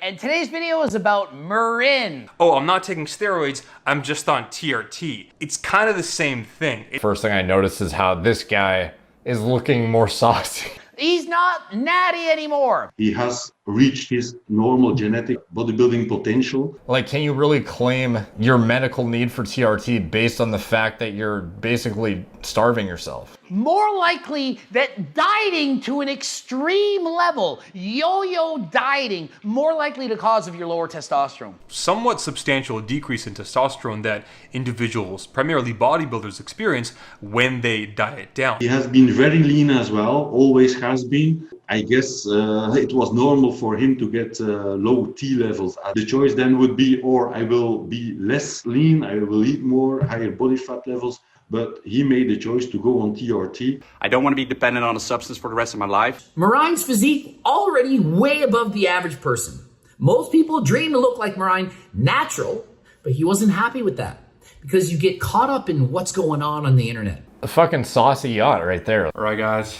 and today's video is about Merijn. Oh, I'm not taking steroids, I'm just on TRT. It's kind of the same thing. First thing I noticed is how this guy is looking more saucy. He's not natty anymore. He has reached his normal genetic bodybuilding potential. Like, can you really claim your medical need for TRT based on the fact that you're basically starving yourself? More likely that dieting to an extreme level, yo-yo dieting, more likely the cause of your lower testosterone. Somewhat substantial decrease in testosterone that individuals, primarily bodybuilders, experience when they diet down. He has been very lean as well, always has been. I guess it was normal for him to get low T levels. The choice then would be, or I will be less lean, I will eat more, higher body fat levels, but he made the choice to go on TRT. I don't want to be dependent on a substance for the rest of my life. Merijn's physique already way above the average person. Most people dream to look like Merijn natural, but he wasn't happy with that because you get caught up in what's going on the internet. A fucking saucy yacht right there. All right, guys,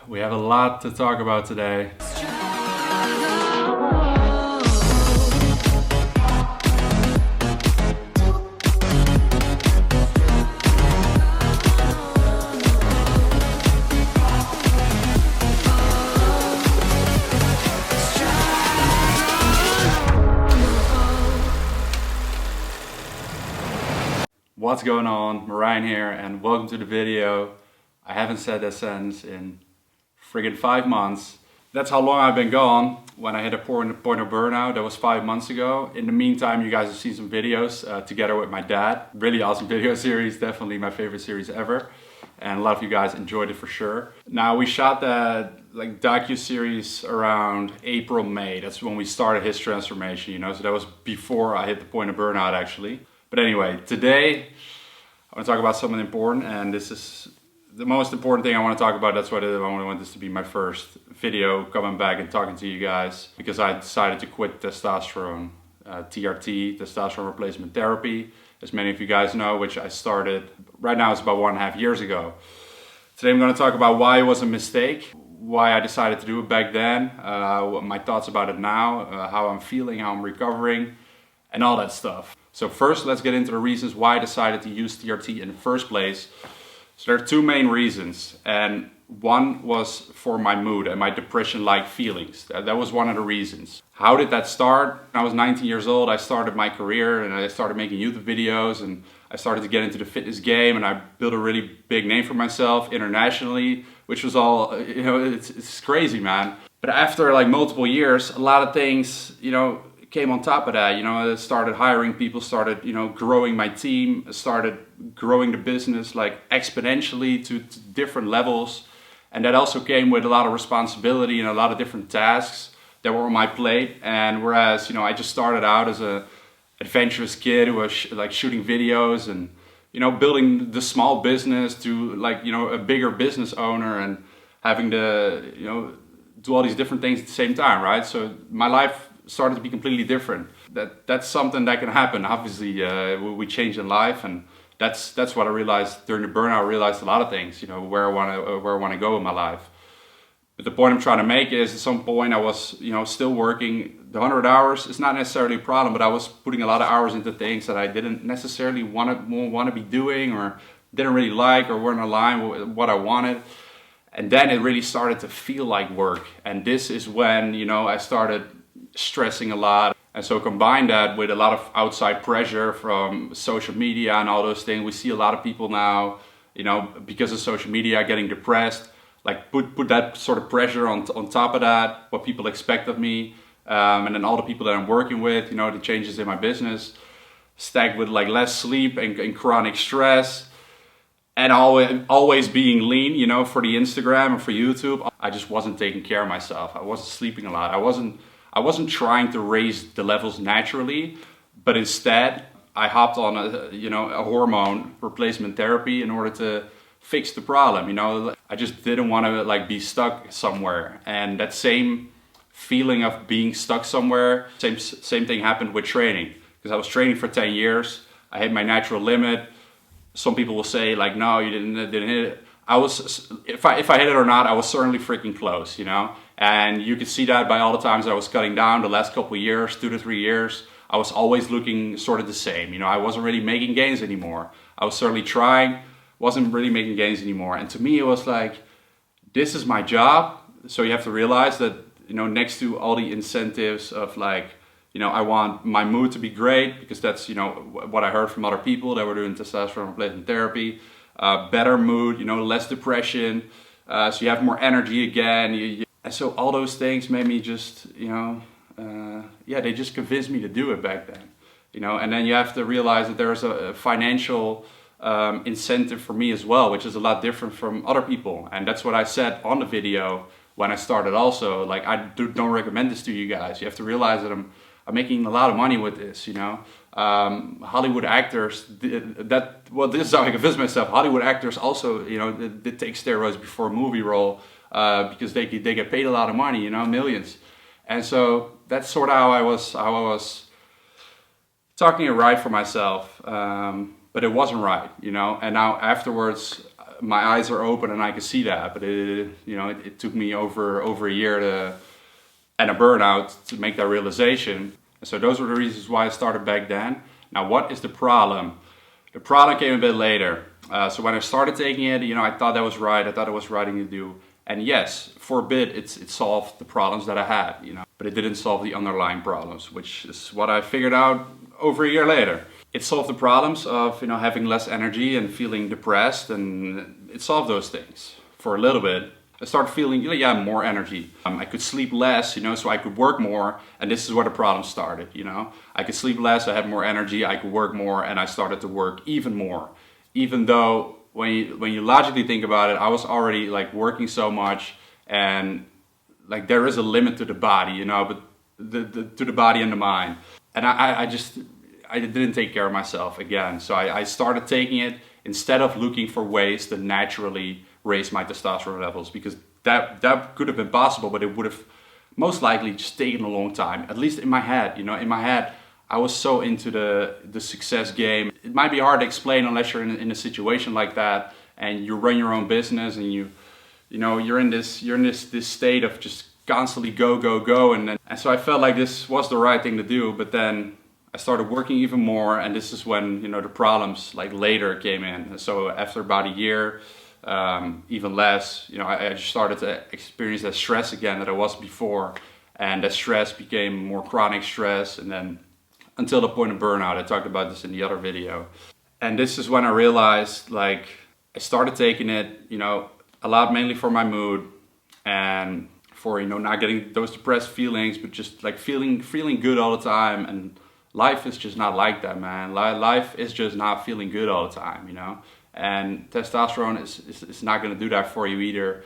we have a lot to talk about today. What's going on? Merijn here, and welcome to the video. I haven't said that sentence in friggin' 5 months. That's how long I've been gone. When I hit a point of burnout, that was 5 months ago. In the meantime, you guys have seen some videos together with my dad. Really awesome video series, definitely my favorite series ever. And a lot of you guys enjoyed it for sure. Now, we shot that docu-series around April, May. That's when we started his transformation, you know, so that was before I hit the point of burnout actually. But anyway, today I want to talk about something important, and this is the most important thing I want to talk about. That's why I want this to be my first video coming back and talking to you guys, because I decided to quit testosterone, TRT, testosterone replacement therapy, as many of you guys know, which I started right now, it's about 1.5 years ago. Today I'm going to talk about why it was a mistake, why I decided to do it back then, my thoughts about it now, how I'm feeling, how I'm recovering, and all that stuff. So first, let's get into the reasons why I decided to use TRT in the first place. So there are two main reasons, and one was for my mood and my depression-like feelings. That was one of the reasons. How did that start? When I was 19 years old, I started my career and I started making YouTube videos, and I started to get into the fitness game, and I built a really big name for myself internationally, which was all, you know, it's crazy, man. But after like multiple years, a lot of things, you know, came on top of that. You know, I started hiring people, started, you know, growing my team, started growing the business like exponentially to different levels. And that also came with a lot of responsibility and a lot of different tasks that were on my plate. And whereas, you know, I just started out as a adventurous kid who was like shooting videos and, you know, building the small business to like, you know, a bigger business owner and having to, you know, do all these different things at the same time, right? So my life started to be completely different. That's something that can happen. Obviously, we change in life, and that's what I realized during the burnout. I realized a lot of things, you know, where I want to go in my life. But the point I'm trying to make is, at some point, I was, you know, still working the 100 hours. It's not necessarily a problem, but I was putting a lot of hours into things that I didn't necessarily want to be doing, or didn't really like, or weren't aligned with what I wanted. And then it really started to feel like work. And this is when, you know, I started stressing a lot. And so combine that with a lot of outside pressure from social media and all those things. We see a lot of people now, you know, because of social media, getting depressed. Like put that sort of pressure on top of that, what people expect of me, and then all the people that I'm working with, you know, the changes in my business, stacked with like less sleep and chronic stress, and always being lean, you know, for the Instagram and for YouTube. I just wasn't taking care of myself. I wasn't sleeping a lot. I wasn't trying to raise the levels naturally, but instead I hopped on a hormone replacement therapy in order to fix the problem. You know, I just didn't want to like be stuck somewhere. And that same feeling of being stuck somewhere, same thing happened with training, because I was training for 10 years. I hit my natural limit. Some people will say like, no, you didn't hit it. If I hit it or not, I was certainly freaking close, you know. And you could see that by all the times I was cutting down the last couple of years, 2 to 3 years. I was always looking sort of the same. You know, I wasn't really making gains anymore. I was certainly trying, wasn't really making gains anymore. And to me, it was like, this is my job. So you have to realize that, you know, next to all the incentives of like, you know, I want my mood to be great because that's, you know, what I heard from other people that were doing testosterone replacement therapy. Better mood, you know, less depression. So you have more energy again. And so all those things made me just, you know, yeah, they just convinced me to do it back then, you know. And then you have to realize that there's a financial incentive for me as well, which is a lot different from other people. And that's what I said on the video when I started also. Like, I don't recommend this to you guys. You have to realize that I'm making a lot of money with this, you know. Hollywood actors, well, this is how I convince myself. Hollywood actors also, you know, they take steroids before a movie role because they get paid a lot of money, you know, millions. And so that's sort of how I was talking it right for myself, but it wasn't right, you know. And now afterwards, my eyes are open and I can see that. But it took me over a year and a burnout to make that realization. And so those were the reasons why I started back then. Now, what is the problem? The problem came a bit later. So when I started taking it, you know, I thought that was right. I thought it was the right thing to do. And yes, for a bit, it solved the problems that I had, you know, but it didn't solve the underlying problems, which is what I figured out over a year later. It solved the problems of, you know, having less energy and feeling depressed, and it solved those things for a little bit. I started feeling, yeah, more energy. I could sleep less, you know, so I could work more, and this is where the problem started, you know. I could sleep less, I had more energy, I could work more, and I started to work even more, even though when you logically think about it, I was already like working so much, and like there is a limit to the body, you know, but to the body and the mind. And I didn't take care of myself again. So I started taking it instead of looking for ways to naturally raise my testosterone levels, because that could have been possible, but it would have most likely just taken a long time, at least in my head, you know. In my head, I was so into the success game. It might be hard to explain unless you're in a situation like that and you run your own business and you're in this state of just constantly go, and so I felt like this was the right thing to do. But then I started working even more, and this is when, you know, the problems like later came in. So after about a year, even less, you know, I just started to experience that stress again that I was before, and that stress became more chronic stress, and then until the point of burnout. I talked about this in the other video. And this is when I realized, like, I started taking it, you know, a lot mainly for my mood and for, you know, not getting those depressed feelings, but just like feeling good all the time. And life is just not like that, man. Life is just not feeling good all the time, you know. And testosterone is not going to do that for you either.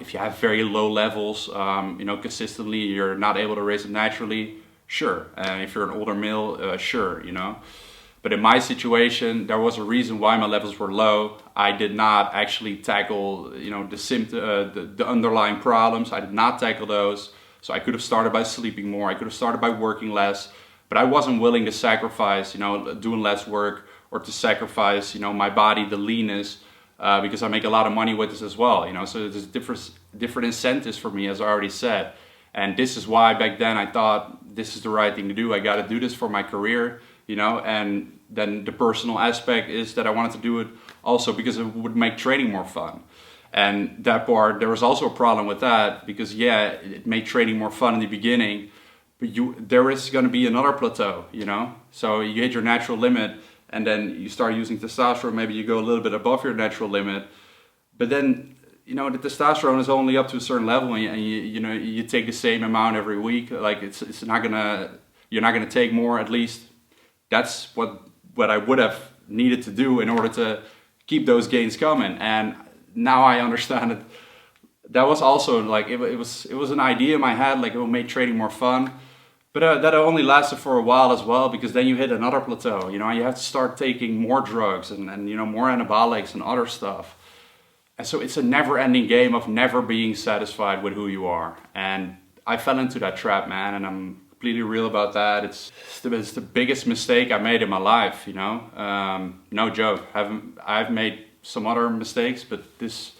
If you have very low levels, you know, consistently, you're not able to raise them naturally, sure. And if you're an older male, sure, you know. But in my situation, there was a reason why my levels were low. I did not actually tackle, you know, the underlying problems. I did not tackle those. So I could have started by sleeping more. I could have started by working less. But I wasn't willing to sacrifice, you know, doing less work, or to sacrifice, you know, my body, the leanness, because I make a lot of money with this as well, you know. So there's different incentives for me, as I already said. And this is why back then I thought this is the right thing to do. I got to do this for my career, you know. And then the personal aspect is that I wanted to do it also because it would make training more fun. And that part, there was also a problem with that, because yeah, it made training more fun in the beginning, but there is going to be another plateau, you know. So you hit your natural limit, and then you start using testosterone, maybe you go a little bit above your natural limit, but then, you know, the testosterone is only up to a certain level, and you take the same amount every week. Like it's not gonna, you're not gonna take more. At least that's what I would have needed to do in order to keep those gains coming. And now I understand it. That was also like it was an idea in my head, like it would make training more fun. But that only lasted for a while as well, because then you hit another plateau. You know, you have to start taking more drugs and you know, more anabolics and other stuff. And so it's a never-ending game of never being satisfied with who you are. And I fell into that trap, man, and I'm completely real about that. It's the biggest mistake I made in my life, you know. No joke. I've made some other mistakes, but this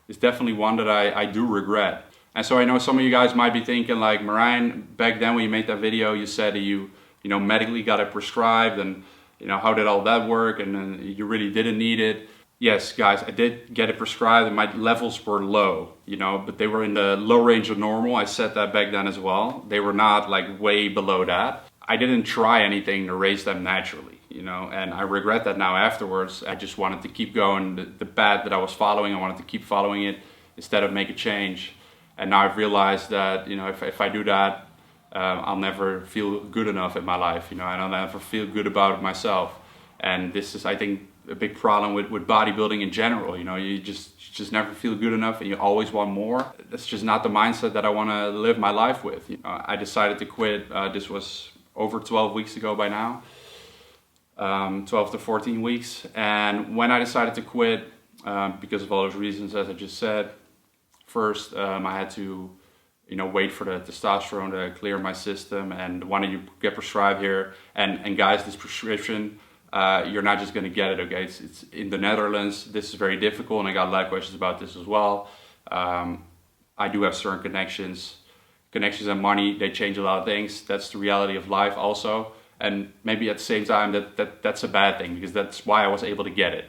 is definitely one that I do regret. And so I know some of you guys might be thinking like, Merijn, back then when you made that video, you said that you medically got it prescribed, and how did all that work, and you really didn't need it. Yes, guys, I did get it prescribed, and my levels were low, but they were in the low range of normal. I said that back then as well. They were not like way below that. I didn't try anything to raise them naturally, and I regret that now afterwards. I just wanted to keep going the path that I was following. I wanted to keep following it instead of make a change. And now I've realized that, if I do that, I'll never feel good enough in my life. I'll never feel good about myself. And this is, I think, a big problem with bodybuilding in general. You just never feel good enough, and you always want more. That's just not the mindset that I want to live my life with. I decided to quit. This was over 12 weeks ago by now, 12 to 14 weeks. And when I decided to quit, because of all those reasons, as I just said, first, I had to, wait for the testosterone to clear my system. And when you get prescribed here, and guys, this prescription, you're not just going to get it, okay? It's in the Netherlands. This is very difficult, and I got a lot of questions about this as well. I do have certain connections and money. They change a lot of things. That's the reality of life also. And maybe at the same time that's a bad thing, because that's why I was able to get it,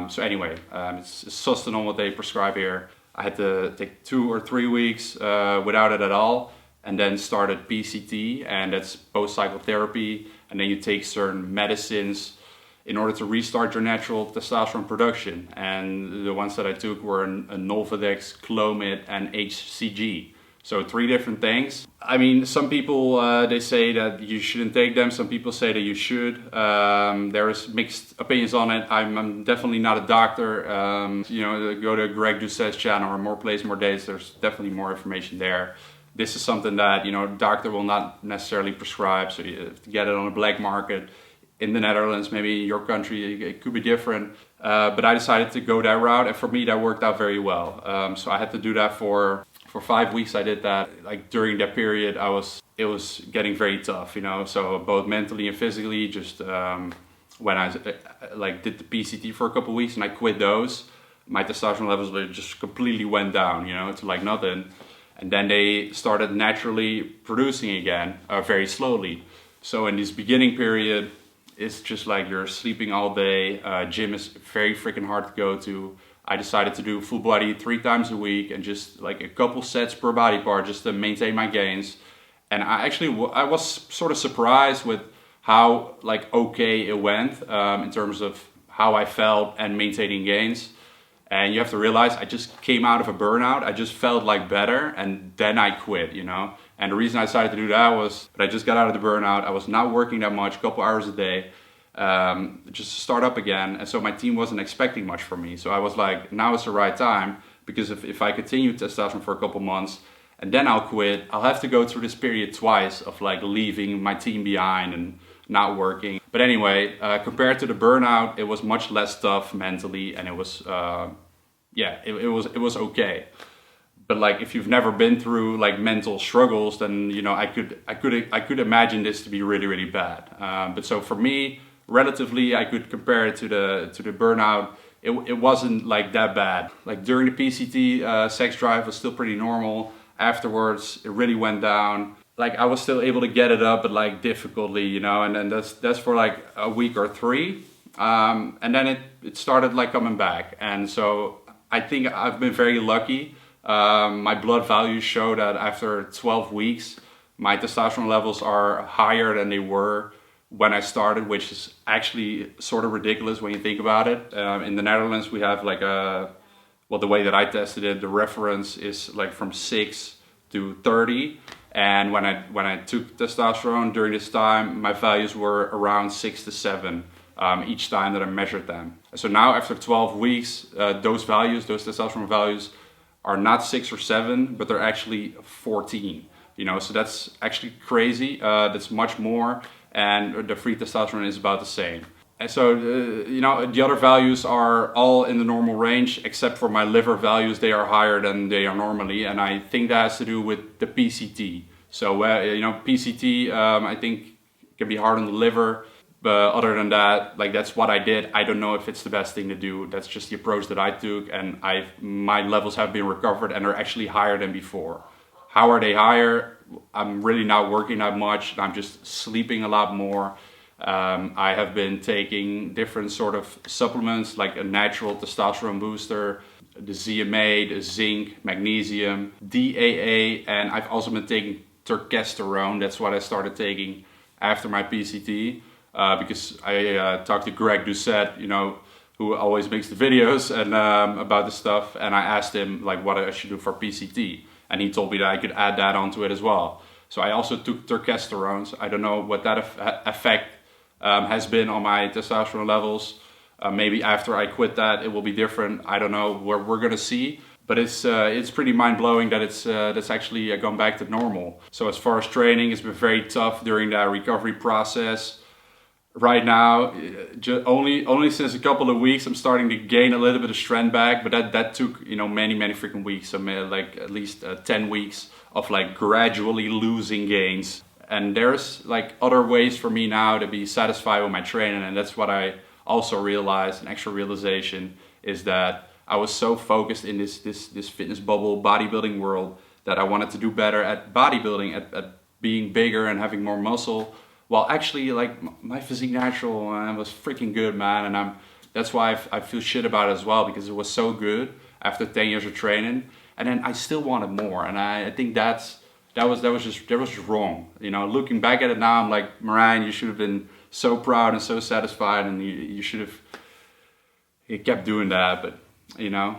So anyway, it's sustanon what they prescribe here. I had to take 2 or 3 weeks without it at all, and then started PCT, and that's post-cycle therapy. And then you take certain medicines in order to restart your natural testosterone production. And the ones that I took were a Nolvadex, Clomid, and HCG. So 3 different things. I mean, some people, they say that you shouldn't take them. Some people say that you should. There is mixed opinions on it. I'm definitely not a doctor. Go to Greg Doucet's channel, or More Plays, More Days. There's definitely more information there. This is something that, doctor will not necessarily prescribe. So you have to get it on the black market. In the Netherlands, maybe your country, it could be different. But I decided to go that route. And for me, that worked out very well. So I had to do that for 5 weeks. I did that. Like during that period, it was getting very tough, so both mentally and physically. Just when I did the PCT for a couple of weeks and I quit those, my testosterone levels just completely went down, to like nothing. And then they started naturally producing again, very slowly. So in this beginning period, it's just like you're sleeping all day. Gym is very freaking hard to go to. I decided to do full body 3 times a week, and just like a couple sets per body part just to maintain my gains. And I was sort of surprised with how okay it went in terms of how I felt and maintaining gains. And you have to realize I just came out of a burnout. I just felt better, and then I quit, And the reason I decided to do that was that I just got out of the burnout. I was not working that much, a couple hours a day. Just to start up again, and so my team wasn't expecting much from me. So I was like, now is the right time, because if I continue testosterone for a couple months and then I'll quit, I'll have to go through this period twice of leaving my team behind and not working. But anyway, compared to the burnout, it was much less tough mentally, and it was it was okay. But if you've never been through mental struggles, then I could imagine this to be really, really bad. But so for me, relatively, I could compare it to the burnout. It wasn't that bad. During the PCT, sex drive was still pretty normal. Afterwards, it really went down. I was still able to get it up, but difficultly, and then that's for a week or 3. And then it started coming back. And so I think I've been very lucky. My blood values show that after 12 weeks, my testosterone levels are higher than they were when I started, which is actually sort of ridiculous when you think about it. In the Netherlands, we have the way that I tested it, the reference is from 6 to 30. And when I took testosterone during this time, my values were around 6 to 7 each time that I measured them. So now after 12 weeks, those testosterone values are not 6 or 7, but they're actually 14. So that's actually crazy. That's much more. And the free testosterone is about the same. And so, the other values are all in the normal range, except for my liver values. They are higher than they are normally, and I think that has to do with the PCT. So, PCT, I think can be hard on the liver. But other than that, like that's what I did. I don't know if it's the best thing to do. That's just the approach that I took, and my levels have been recovered and are actually higher than before. How are they higher? I'm really not working that much. I'm just sleeping a lot more. I have been taking different sort of supplements like a natural testosterone booster, the ZMA, the zinc, magnesium, DAA, and I've also been taking terkesterone. That's what I started taking after my PCT. Because I talked to Greg Doucette, you know, who always makes the videos and about this stuff, and I asked him like what I should do for PCT, and he told me that I could add that onto it as well. So I also took terkesterone. So I don't know what that effect has been on my testosterone levels. Maybe after I quit that, it will be different. I don't know. We're gonna see. But it's pretty mind-blowing that that's actually gone back to normal. So as far as training, it's been very tough during that recovery process. Right now, only since a couple of weeks, I'm starting to gain a little bit of strength back, but that took, you know, many freaking weeks. So like at least 10 weeks of like gradually losing gains. And there's like other ways for me now to be satisfied with my training, and that's what I also realized. An extra realization is that I was so focused in this fitness bubble bodybuilding world that I wanted to do better at bodybuilding, at being bigger and having more muscle. Well, actually, like my physique natural was freaking good, man, and that's why I feel shit about it as well, because it was so good after 10 years of training, and then I still wanted more, and I think that was just wrong. You know, looking back at it now, I'm like, Merijn, you should have been so proud and so satisfied, and you should have kept doing that, but you know,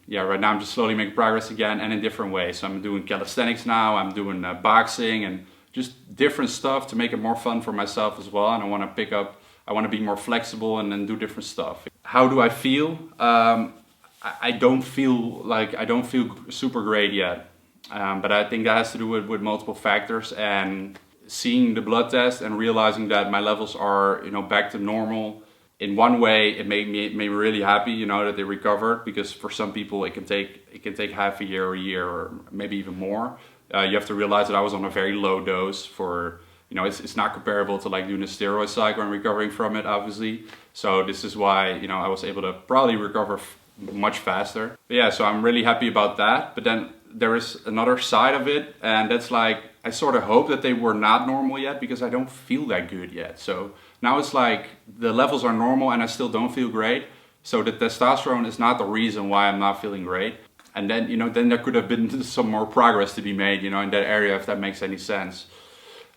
yeah, right now I'm just slowly making progress again, and in different ways. So I'm doing calisthenics now, I'm doing boxing, and just different stuff to make it more fun for myself as well. And I want to be more flexible and then do different stuff. How do I feel? I don't feel super great yet. But I think that has to do with multiple factors, and seeing the blood test and realizing that my levels are, you know, back to normal. In one way, it made me really happy, you know, that they recovered, because for some people it can take half a year or maybe even more. You have to realize that I was on a very low dose for, you know, it's not comparable to like doing a steroid cycle and recovering from it, obviously. So this is why, you know, I was able to probably recover much faster. But yeah, so I'm really happy about that. But then there is another side of it, and that's like, I sort of hope that they were not normal yet, because I don't feel that good yet. So now it's like the levels are normal and I still don't feel great. So the testosterone is not the reason why I'm not feeling great. And then, you know, then there could have been some more progress to be made, you know, in that area, if that makes any sense.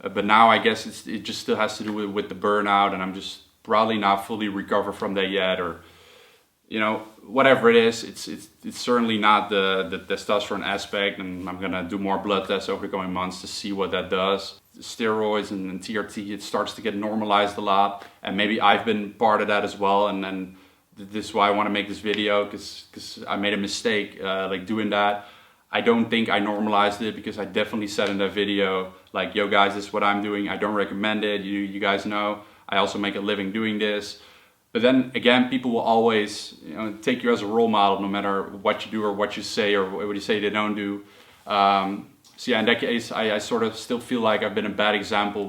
But now I guess it just still has to do with the burnout, and I'm just probably not fully recovered from that yet, or, you know, whatever it is, it's certainly not the testosterone aspect, and I'm gonna do more blood tests over the coming months to see what that does. The steroids and TRT, it starts to get normalized a lot, and maybe I've been part of that as well, and then this is why I want to make this video, because I made a mistake like doing that. I don't think I normalized it, because I definitely said in that video like, yo guys, this is what I'm doing, I don't recommend it, you guys know I also make a living doing this. But then again, people will always, you know, take you as a role model no matter what you do or what you say or what you say they don't do. So yeah, in that case, I sort of still feel like I've been a bad example,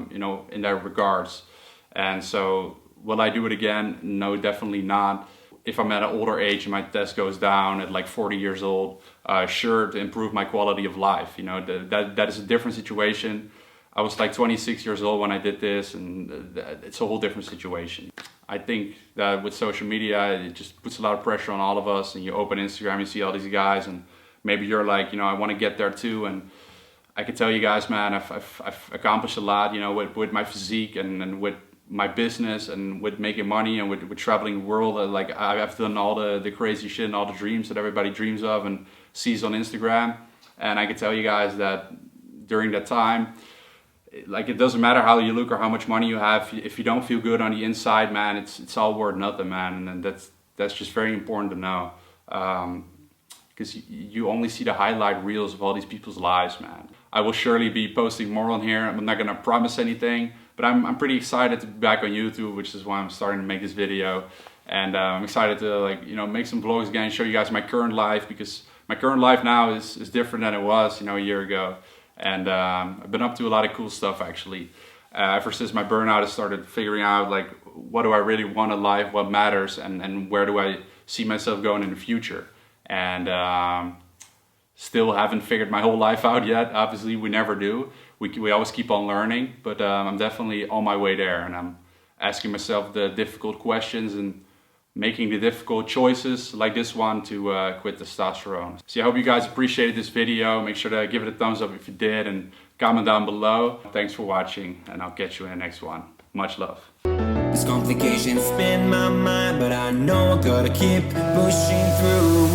you know, in that regards. And so will I do it again? No, definitely not. If I'm at an older age and my test goes down at like 40 years old, sure, to improve my quality of life. You know, that is a different situation. I was like 26 years old when I did this, and it's a whole different situation. I think that with social media, it just puts a lot of pressure on all of us, and you open Instagram, you see all these guys, and maybe you're like, you know, I want to get there too. And I can tell you guys, man, I've accomplished a lot, you know, with my physique and with my business and with making money and with traveling the world. Like I've done all the crazy shit and all the dreams that everybody dreams of and sees on Instagram. And I can tell you guys that during that time, like, it doesn't matter how you look or how much money you have, if you don't feel good on the inside, man, it's all worth nothing, man. And that's just very important to know, because you only see the highlight reels of all these people's lives, man. I will surely be posting more on here. I'm not gonna promise anything, but I'm pretty excited to be back on YouTube, which is why I'm starting to make this video. And I'm excited to, like, you know, make some vlogs again, show you guys my current life, because my current life now is different than it was, you know, a year ago. And I've been up to a lot of cool stuff, actually. Ever since my burnout, I started figuring out like, what do I really want in life, what matters, and where do I see myself going in the future. And still haven't figured my whole life out yet. Obviously, we never do. We always keep on learning, but I'm definitely on my way there, and I'm asking myself the difficult questions and making the difficult choices like this one to quit testosterone. So I hope you guys appreciated this video. Make sure to give it a thumbs up if you did, and comment down below. Thanks for watching, and I'll catch you in the next one. Much love. This complication spin my mind, but I know I gotta keep pushing through.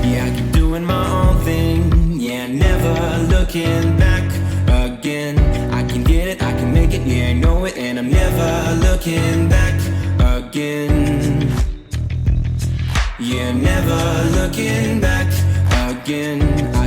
Yeah, I keep doing my own thing. Yeah, never looking back again. I can get it, I can make it, yeah, I know it, and I'm never looking back again. Yeah, never looking back again.